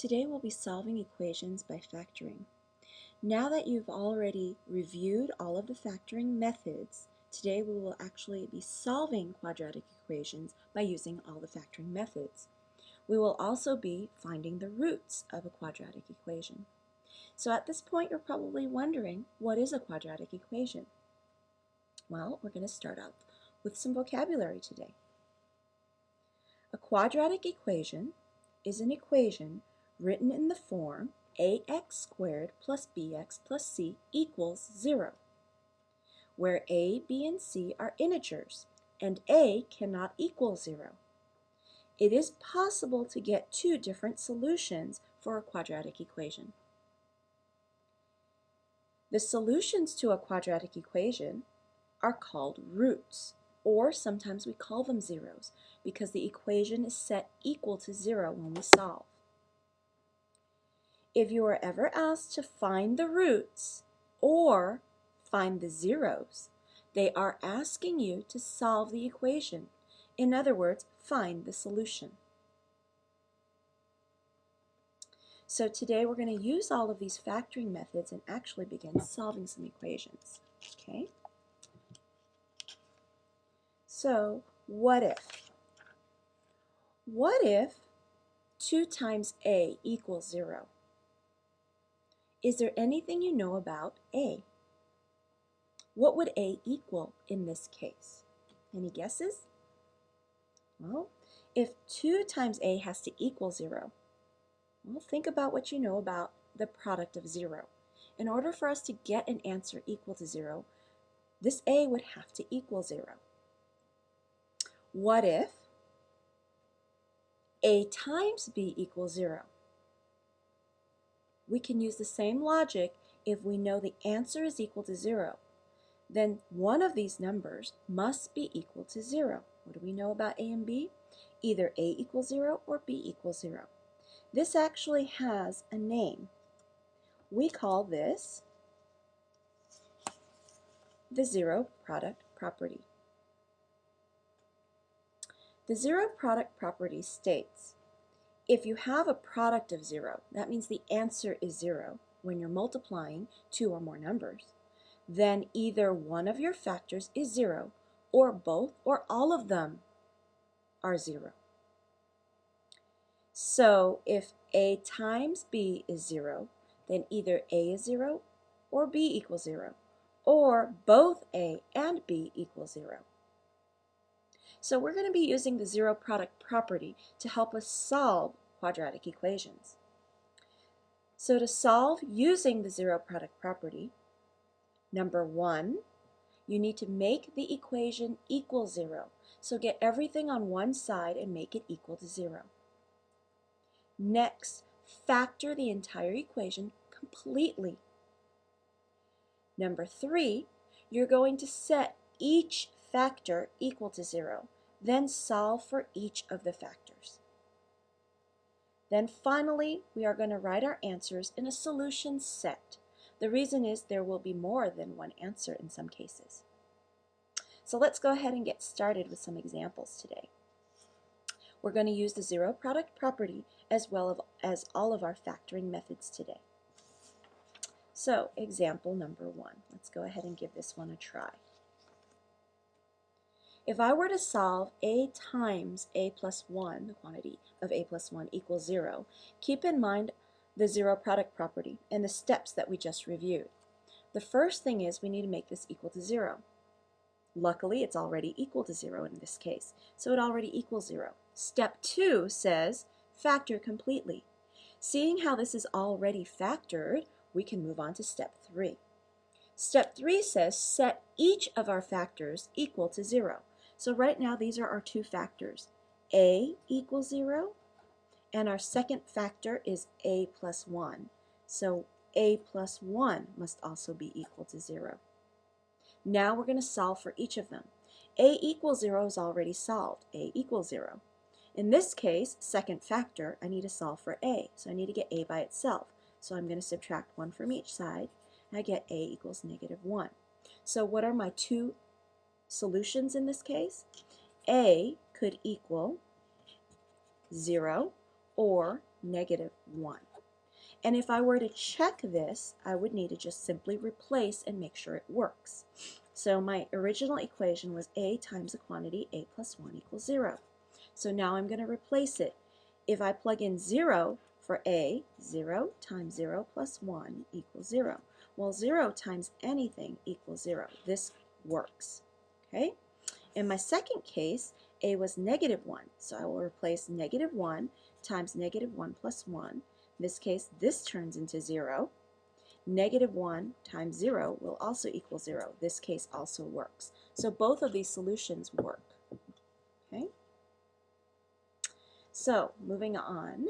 Today we'll be solving equations by factoring. Now that you've already reviewed all of the factoring methods, today we will actually be solving quadratic equations by using all the factoring methods. We will also be finding the roots of a quadratic equation. So at this point you're probably wondering, what is a quadratic equation? Well, we're going to start out with some vocabulary today. A quadratic equation is an equation written in the form ax squared plus bx plus c equals 0, where a, b, and c are integers, and a cannot equal 0. It is possible to get two different solutions for a quadratic equation. The solutions to a quadratic equation are called roots, or sometimes we call them zeros, because the equation is set equal to 0 when we solve. If you are ever asked to find the roots or find the zeros, they are asking you to solve the equation. In other words, find the solution. So today we're going to use all of these factoring methods and actually begin solving some equations. Okay? So, what if? What if 2 times a equals 0? Is there anything you know about a? What would a equal in this case? Any guesses? Well, if 2 times a has to equal 0, well, think about what you know about the product of 0. In order for us to get an answer equal to 0, this a would have to equal 0. What if a times b equals 0? We can use the same logic if we know the answer is equal to 0. Then one of these numbers must be equal to 0. What do we know about a and b? Either a equals 0 or b equals 0. This actually has a name. We call this the zero product property. The zero product property states, if you have a product of 0, that means the answer is 0 when you're multiplying 2 or more numbers, then either one of your factors is 0, or both or all of them are 0. So if a times b is 0, then either a is 0 or b equals 0, or both a and b equals 0. So we're going to be using the zero product property to help us solve quadratic equations. So to solve using the zero product property, number 1, you need to make the equation equal 0. So get everything on one side and make it equal to 0. Next, factor the entire equation completely. Number 3, you're going to set each factor equal to 0, then solve for each of the factors. Then finally, we are going to write our answers in a solution set. The reason is there will be more than one answer in some cases. So let's go ahead and get started with some examples today. We're going to use the zero product property as well as all of our factoring methods today. So, example number 1. Let's go ahead and give this one a try. If I were to solve a times a plus 1, the quantity of a plus 1 equals 0, keep in mind the zero product property and the steps that we just reviewed. The first thing is we need to make this equal to 0. Luckily, it's already equal to 0 in this case, so it already equals 0. Step 2 says factor completely. Seeing how this is already factored, we can move on to step 3. Step 3 says set each of our factors equal to 0. So right now these are our two factors. A equals 0, and our second factor is a plus 1. So a plus 1 must also be equal to 0. Now we're going to solve for each of them. A equals 0 is already solved. A equals 0. In this case, second factor, I need to solve for a. So I need to get a by itself. So I'm going to subtract 1 from each side. And I get a equals -1. So what are my two solutions in this case? A could equal 0 or negative 1. And if I were to check this, I would need to just simply replace and make sure it works. So my original equation was a times a quantity a plus 1 equals 0. So now I'm going to replace it. If I plug in 0 for a, 0 times 0 plus 1 equals 0. Well, 0 times anything equals 0. This works. Okay? In my second case, a was negative 1. So I will replace negative 1 times negative 1 plus 1. In this case, this turns into 0. Negative 1 times 0 will also equal 0. This case also works. So both of these solutions work. Okay? So moving on,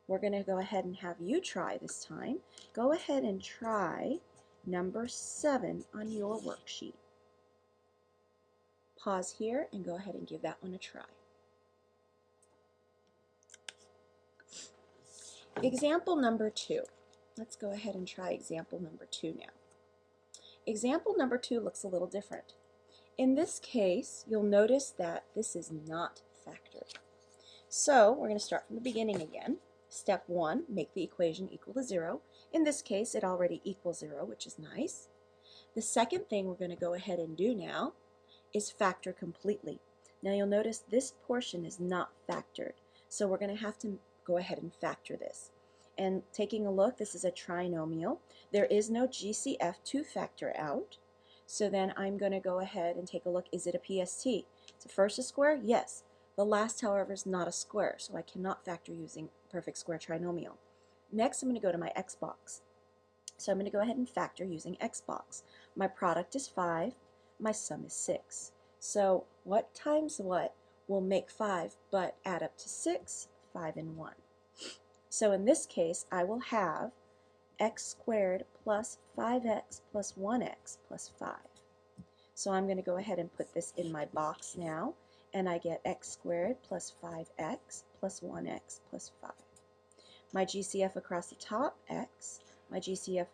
we're going to go ahead and have you try this time. Go ahead and try number 7 on your worksheet. Pause here and go ahead and give that one a try. Example number 2. Let's go ahead and try example number 2 now. Example number 2 looks a little different. In this case, you'll notice that this is not factored. So we're going to start from the beginning again. Step 1, make the equation equal to 0. In this case, it already equals 0, which is nice. The second thing we're going to go ahead and do now is factor completely. Now you'll notice this portion is not factored, so we're going to have to go ahead and factor this. And taking a look, this is a trinomial. There is no GCF to factor out, so then I'm going to go ahead and take a look. Is it a PST? Is the first a square? Yes. The last, however, is not a square, so I cannot factor using perfect square trinomial. Next, I'm going to go to my X box. So I'm going to go ahead and factor using X box. My product is 5. My sum is 6. So what times what will make 5 but add up to 6? 5 and 1. So in this case, I will have x squared plus 5x plus 1x plus 5. So I'm going to go ahead and put this in my box now, and I get x squared plus 5x plus 1x plus 5. My GCF across the top, x. My GCF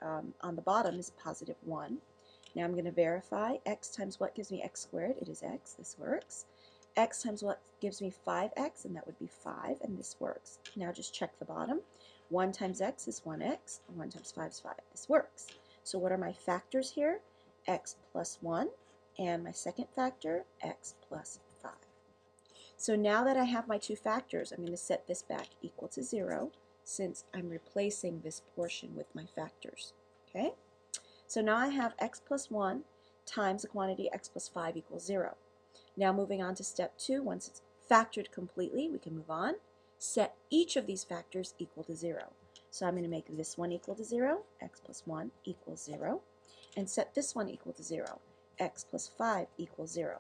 on the bottom is positive 1. Now I'm going to verify x times what gives me x squared. It is x. This works. X times what gives me 5x, and that would be 5, and this works. Now just check the bottom. 1 times x is 1x, and 1 times 5 is 5. This works. So what are my factors here? X plus 1, and my second factor, x plus 5. So now that I have my two factors, I'm going to set this back equal to 0, since I'm replacing this portion with my factors. Okay? So now I have x plus 1 times the quantity x plus 5 equals 0. Now moving on to step 2, once it's factored completely, we can move on. Set each of these factors equal to 0. So I'm going to make this one equal to 0, x plus 1 equals 0, and set this one equal to 0, x plus 5 equals 0.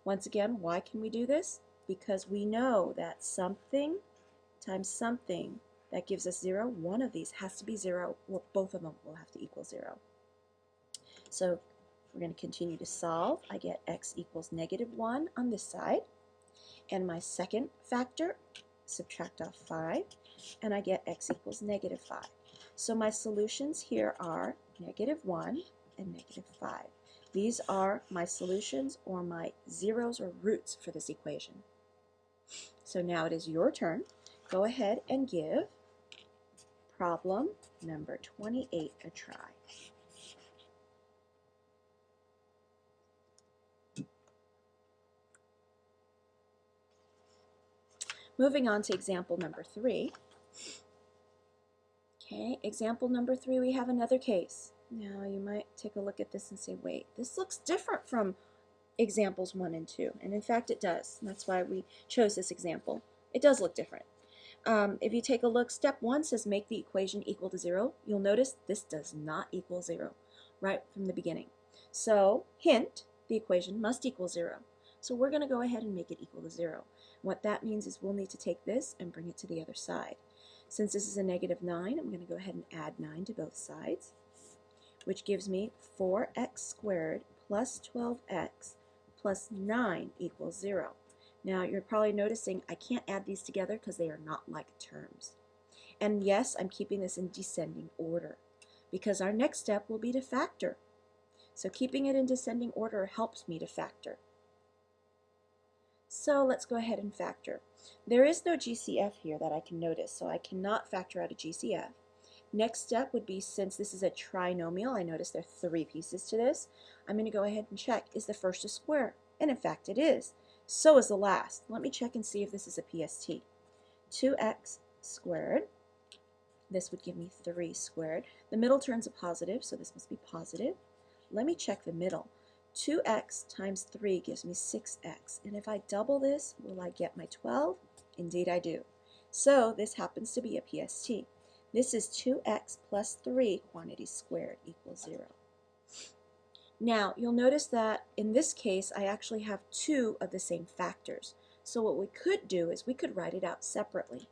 Once again, why can we do this? Because we know that something times something that gives us 0, one of these has to be 0, or both of them will have to equal 0. So we're going to continue to solve. I get x equals negative 1 on this side, and my second factor, subtract off 5, and I get x equals negative 5. So my solutions here are negative 1 and negative 5. These are my solutions, or my zeros or roots for this equation. So now it is your turn. Go ahead and give problem number 28 a try. Moving on to example number 3. Okay, example number 3, we have another case. Now you might take a look at this and say, wait, this looks different from examples 1 and 2. And in fact it does. And that's why we chose this example. It does look different. If you take a look, step 1 says make the equation equal to 0. You'll notice this does not equal 0 right from the beginning. So, hint, the equation must equal 0. So we're going to go ahead and make it equal to 0. What that means is we'll need to take this and bring it to the other side. Since this is a negative 9, I'm going to go ahead and add 9 to both sides, which gives me 4x squared plus 12x plus 9 equals 0. Now you're probably noticing I can't add these together because they are not like terms. And yes, I'm keeping this in descending order because our next step will be to factor. So keeping it in descending order helps me to factor. So let's go ahead and factor. There is no GCF here that I can notice, so I cannot factor out a GCF. Next step would be, since this is a trinomial, I notice there are 3 pieces to this, I'm going to go ahead and check, is the first a square? And in fact it is. So is the last. Let me check and see if this is a PST. 2x squared. This would give me 3 squared. The middle turn's a positive, so this must be positive. Let me check the middle. 2x times 3 gives me 6x. And if I double this, will I get my 12? Indeed I do. So this happens to be a PST. This is 2x plus 3 quantity squared equals 0. Now, you'll notice that in this case, I actually have 2 of the same factors. So what we could do is we could write it out separately.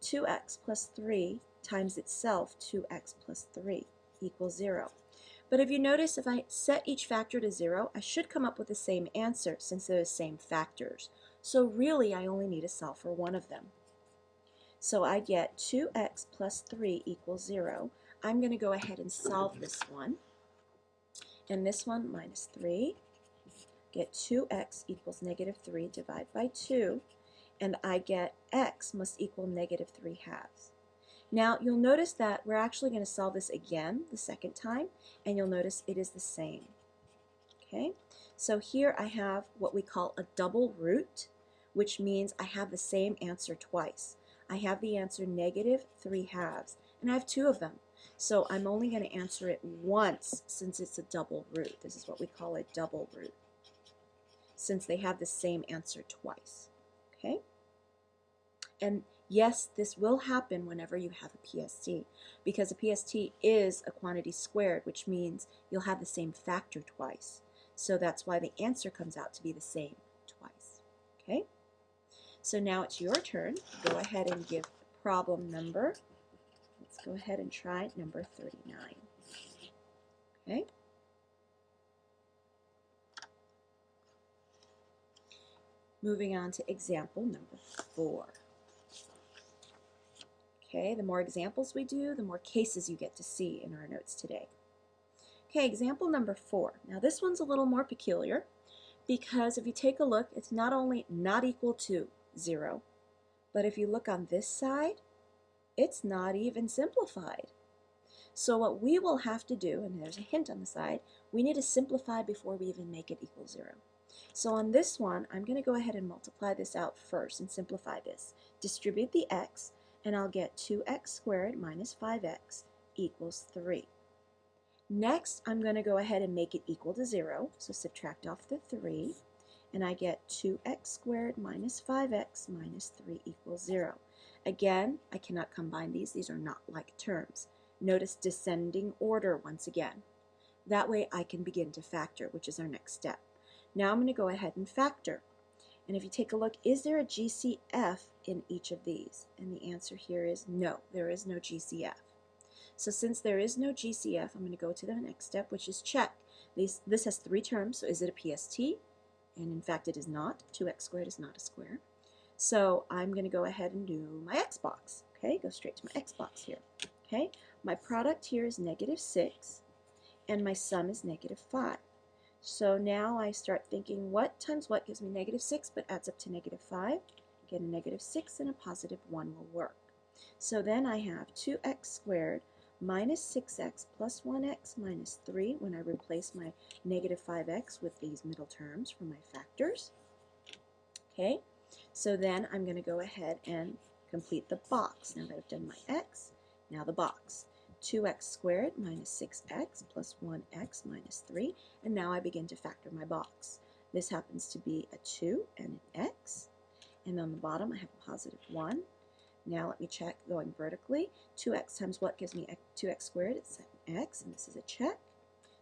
2x plus 3 times itself, 2x plus 3 equals 0. But if you notice, if I set each factor to 0, I should come up with the same answer since they're the same factors. So really, I only need to solve for one of them. So I get 2x plus 3 equals 0. I'm going to go ahead and solve this one. And this one minus 3. Get 2x equals negative 3, divide by 2. And I get x must equal negative 3 halves. Now you'll notice that we're actually going to solve this again the second time, and you'll notice it is the same. Okay, so here I have what we call a double root, which means I have the same answer twice. I have the answer negative 3 halves, and I have 2 of them. So I'm only going to answer it once since it's a double root. This is what we call a double root, since they have the same answer twice. Okay? And yes, this will happen whenever you have a PST, because a PST is a quantity squared, which means you'll have the same factor twice. So that's why the answer comes out to be the same twice. Okay? So now it's your turn. Go ahead and give the problem number. Let's go ahead and try number 39. Okay? Moving on to example number 4. Okay, the more examples we do, the more cases you get to see in our notes today. Okay, example number 4. Now this one's a little more peculiar because if you take a look, it's not only not equal to 0, but if you look on this side, it's not even simplified. So what we will have to do, and there's a hint on the side, we need to simplify before we even make it equal 0. So on this one, I'm going to go ahead and multiply this out first and simplify this. Distribute the x, and I'll get 2x squared minus 5x equals 3. Next, I'm going to go ahead and make it equal to 0, so subtract off the 3, and I get 2x squared minus 5x minus 3 equals 0. Again, I cannot combine these are not like terms. Notice descending order once again. That way I can begin to factor, which is our next step. Now I'm going to go ahead and factor. And if you take a look, is there a GCF in each of these? And the answer here is no, there is no GCF. So since there is no GCF, I'm going to go to the next step, which is check. This has 3 terms, so is it a PST? And in fact it is not. 2x squared is not a square. So I'm going to go ahead and do my X box. Okay, go straight to my X box here. Okay, my product here is negative 6, and my sum is negative 5. So now I start thinking, what times what gives me negative 6 but adds up to negative 5? Get a negative 6 and a positive 1 will work. So then I have 2x squared minus 6x plus 1x minus 3 when I replace my negative 5x with these middle terms for my factors. Okay, so then I'm going to go ahead and complete the box. Now that I've done my x, now the box. 2x squared minus 6x plus 1x minus 3, and now I begin to factor my box. This happens to be a 2 and an x, and on the bottom I have a positive 1. Now let me check going vertically. 2x times what gives me 2x squared? It's 7x, and this is a check.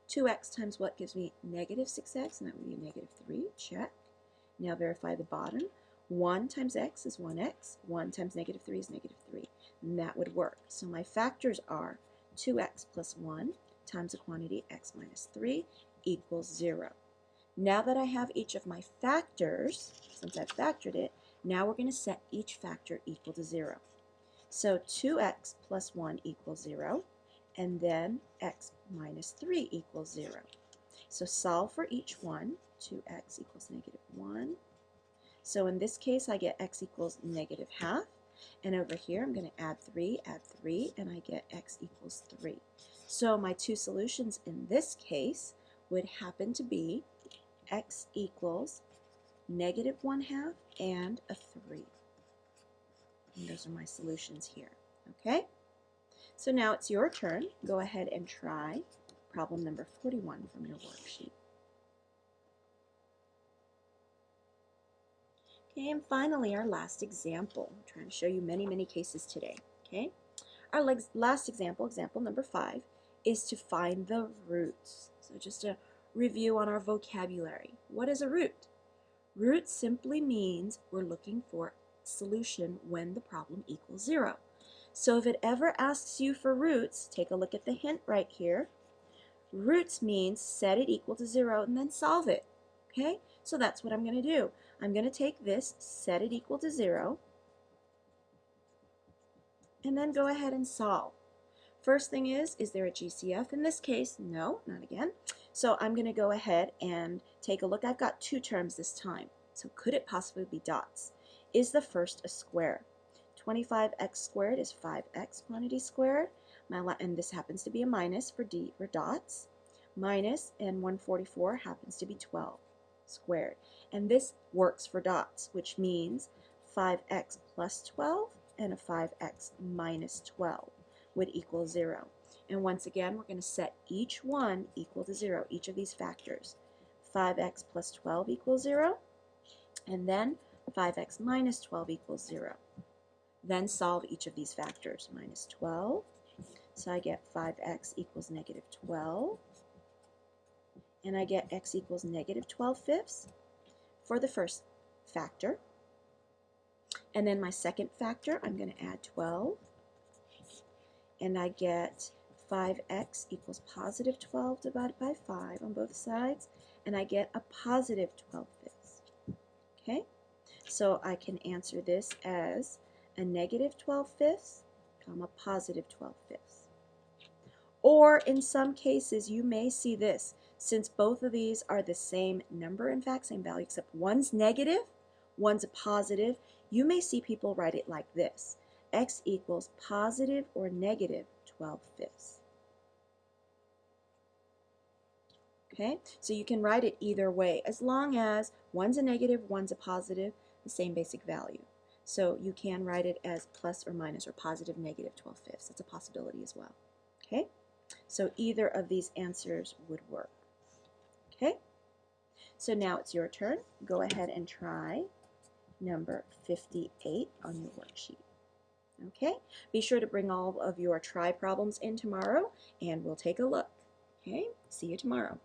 2x times what gives me negative 6x, and that would be a negative 3, check. Now verify the bottom. 1 times x is 1x, 1 times negative 3 is negative 3, and that would work. So my factors are 2x plus 1 times a quantity x minus 3 equals 0. Now that I have each of my factors, since I've factored it, now we're going to set each factor equal to 0. So 2x plus 1 equals 0, and then x minus 3 equals 0. So solve for each one. 2x equals negative 1. So in this case, I get x equals negative half. And over here, I'm going to add 3, and I get x equals 3. So my two solutions in this case would happen to be x equals negative 1/2 and a 3. And those are my solutions here. Okay? So now it's your turn. Go ahead and try problem number 41 from your worksheet. Okay, and finally our last example. I'm trying to show you many, many cases today. Okay? Our last example, example number 5, is to find the roots. So just a review on our vocabulary. What is a root? Root simply means we're looking for a solution when the problem equals 0. So if it ever asks you for roots, take a look at the hint right here. Roots means set it equal to 0 and then solve it. Okay? So that's what I'm going to do. I'm going to take this, set it equal to 0, and then go ahead and solve. First thing is there a GCF in this case? No, not again. So I'm going to go ahead and take a look. I've got two terms this time. So could it possibly be dots? Is the first a square? 25x squared is 5x quantity squared. And this happens to be a minus for dots. Minus and 144 happens to be 12 squared. And this works for dots, which means 5x plus 12 and a 5x minus 12 would equal 0. And once again, we're going to set each one equal to 0, each of these factors. 5x plus 12 equals 0, and then 5x minus 12 equals 0. Then solve each of these factors. Minus 12, so I get 5x equals negative 12, and I get x equals negative 12/5 for the first factor. And then my second factor, I'm going to add 12, and I get 5x equals positive 12 divided by 5 on both sides, and I get a positive 12/5. Okay, so I can answer this as a negative 12/5, comma, positive 12/5. Or in some cases, you may see this. Since both of these are the same number, in fact, same value, except one's negative, one's a positive, you may see people write it like this. X equals positive or negative 12/5. Okay, so you can write it either way, as long as one's a negative, one's a positive, the same basic value. So you can write it as plus or minus or positive negative 12/5. That's a possibility as well. Okay, so either of these answers would work. Okay, so now it's your turn. Go ahead and try number 58 on your worksheet. Okay, be sure to bring all of your try problems in tomorrow and we'll take a look. Okay, see you tomorrow.